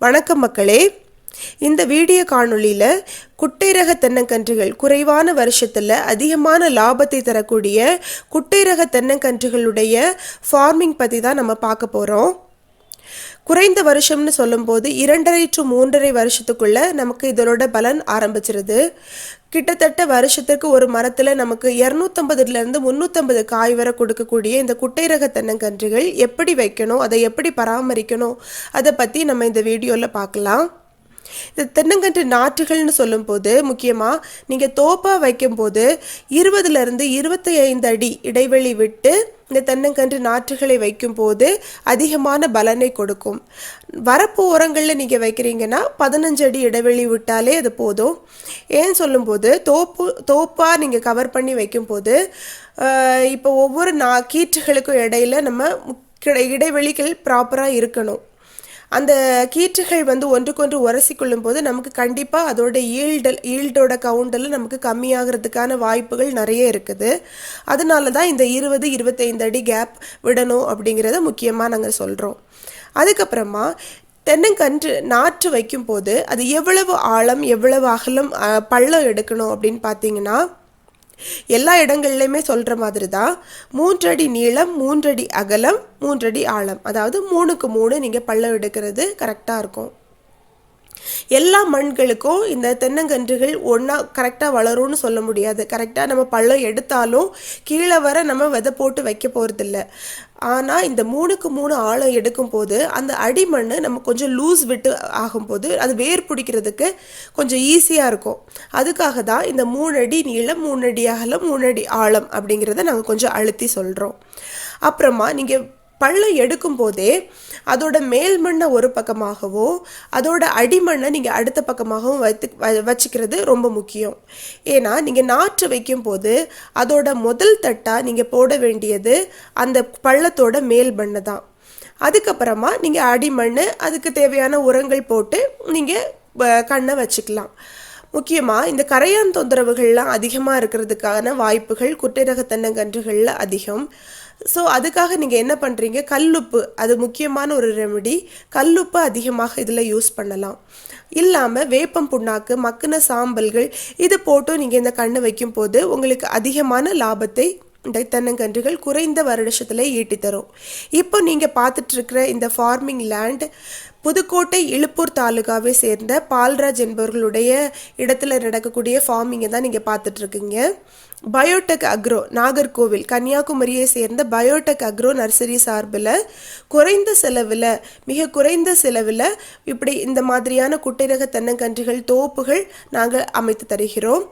வணக்கம் மக்களே. இந்த வீடியோ காணொளியில் குட்டை ரக தென்னங்கன்றுகள் குறைவான வருஷத்தில் அதிகமான லாபத்தை தரக்கூடிய குட்டை ரக தென்னங்கன்றுகளுடைய ஃபார்மிங் பற்றி தான் நம்ம பார்க்க போகிறோம். குறைந்த வருஷம்னு சொல்லும்போது 2.5 to 3.5 வருஷத்துக்குள்ள நமக்கு இதோட பலன் ஆரம்பிச்சிருது. கிட்டத்தட்ட வருஷத்துக்கு ஒரு மரத்தில் நமக்கு 250 350 காய் வரை கொடுக்கக்கூடிய இந்த குட்டை ரக தென்னங்கன்றுகள் எப்படி வைக்கணும், அதை எப்படி பராமரிக்கணும், அதை பற்றி நம்ம இந்த வீடியோவில் பார்க்கலாம். இந்த தென்னங்கன்று நாற்றுகள்னு சொல்லும்போது முக்கியமாக நீங்கள் தோப்பாக வைக்கும்போது 20 to 25 அடி இடைவெளி விட்டு இந்த தென்னங்கன்று நாற்றுகளை வைக்கும்போது அதிகமான பலனை கொடுக்கும். வரப்பு ஓரங்களில் நீங்கள் வைக்கிறீங்கன்னா 15 அடி இடைவெளி விட்டாலே அது போதும். ஏன்னு சொல்லும்போது தோப்பாக நீங்கள் கவர் பண்ணி வைக்கும்போது இப்போ ஒவ்வொரு கீற்றுகளுக்கும் இடையில நம்ம இடைவெளிகள் ப்ராப்பராக இருக்கணும். அந்த கீற்றுகள் ஒன்றுக்கொன்று உரசி கொள்ளும் போது நமக்கு கண்டிப்பாக அதோட ஈல்டோட கவுண்டில் நமக்கு கம்மியாகிறதுக்கான வாய்ப்புகள் நிறைய இருக்குது. அதனால தான் இந்த 20-25 அடி கேப் விடணும் அப்படிங்கிறத முக்கியமாக நாங்கள் சொல்கிறோம். அதுக்கப்புறமா தென்னங்கன்று நாற்று வைக்கும்போது அது எவ்வளவு ஆழம் எவ்வளவு அகலம் பள்ளம் எடுக்கணும் அப்படின்னு பார்த்தீங்கன்னா எல்லா இடங்கள்லையுமே சொல்கிற மாதிரி தான் 3 அடி நீளம் 3 அடி அகலம் 3 அடி ஆழம், அதாவது 3க்கு 3 நீங்கள் பள்ளம் எடுக்கிறது கரெக்டாக இருக்கும். எல்லா மண்களுக்கும் இந்த தென்னங்கன்றுகள் ஒன்றா கரெக்டாக வளரும்னு சொல்ல முடியாது. கரெக்டாக நம்ம பள்ளம் எடுத்தாலும் கீழே வர நம்ம விதை போட்டு வைக்க போகிறதில்ல. ஆனால் இந்த 3க்கு 3 ஆழம் எடுக்கும் போது அந்த அடிமண் நம்ம கொஞ்சம் லூஸ் விட்டு ஆகும்போது அது வேர் பிடிக்கிறதுக்கு கொஞ்சம் ஈஸியாக இருக்கும். அதுக்காக தான் இந்த 3 அடி நீளம் 3 அடி அகலம் 3 அடி ஆழம் அப்படிங்கிறத நாங்கள் கொஞ்சம் அழுத்தி சொல்கிறோம். அப்புறமா நீங்கள் பள்ளம் எடுக்கும் போதே அதோட மேல் மண்ணை ஒரு பக்கமாகவோ அதோட அடிமண்ணை நீங்கள் அடுத்த பக்கமாகவும் வச்சுக்கிறது ரொம்ப முக்கியம். ஏன்னா நீங்கள் நாற்று வைக்கும் போது அதோட முதல் தட்டாக நீங்கள் போட வேண்டியது அந்த பள்ளத்தோட மேல் மண்ணை தான். அதுக்கப்புறமா நீங்கள் அடிமண் அதுக்கு தேவையான உரங்கள் போட்டு நீங்கள் கண்ணை வச்சுக்கலாம். முக்கியமாக இந்த கரையான் தொந்தரவுகள்லாம் அதிகமாக இருக்கிறதுக்கான வாய்ப்புகள் குட்டை ரக தென்னங்கன்றுகளில் அதிகம். ஸோ அதுக்காக நீங்கள் என்ன பண்ணுறீங்க, கல்லுப்பு, அது முக்கியமான ஒரு ரெமெடி. கல்லுப்பு அதிகமாக இதில் யூஸ் பண்ணலாம். இல்லாமல் வேப்பம் புண்ணாக்கு மக்குன சாம்பல்கள் இது போட்டு நீங்கள் இந்த கண்ணை வைக்கும்போது உங்களுக்கு அதிகமான லாபத்தை இந்த தென்னங்கன்றுகள் குறைந்த வருடத்தில் ஈட்டித்தரும். இப்போ நீங்கள் பார்த்துட்ருக்கிற இந்த ஃபார்மிங் லேண்ட் புதுக்கோட்டை இழுப்பூர் தாலுகாவை சேர்ந்த பால்ராஜ் என்பவர்களுடைய இடத்துல நடக்கக்கூடிய ஃபார்மிங்கை தான் நீங்கள் பார்த்துட்ருக்கீங்க. பயோடெக் அக்ரோ நாகர்கோவில் கன்னியாகுமரியை சேர்ந்த பயோடெக் அக்ரோ நர்சரி சார்பில் மிக குறைந்த செலவில் இப்படி இந்த மாதிரியான குட்டை ரக தென்னங்கன்றுகள் தோப்புகள் நாங்கள் அமைத்து தருகிறோம்.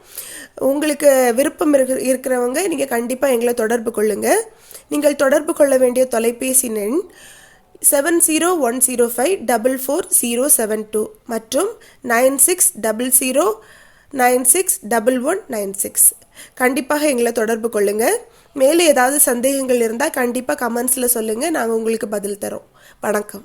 உங்களுக்கு விருப்பம் இருக்கிறவங்க நீங்கள் கண்டிப்பாக எங்களை தொடர்பு கொள்ளுங்கள். நீங்கள் தொடர்பு கொள்ள வேண்டிய தொலைபேசி எண் 7010544072 மற்றும் 9600961196. கண்டிப்பாக எங்களை தொடர்பு கொள்ளுங்கள். மேலே ஏதாவது சந்தேகங்கள் இருந்தால் கண்டிப்பாக கமெண்ட்ஸில் சொல்லுங்கள், நாங்கள் உங்களுக்கு பதில் தரோம். வணக்கம்.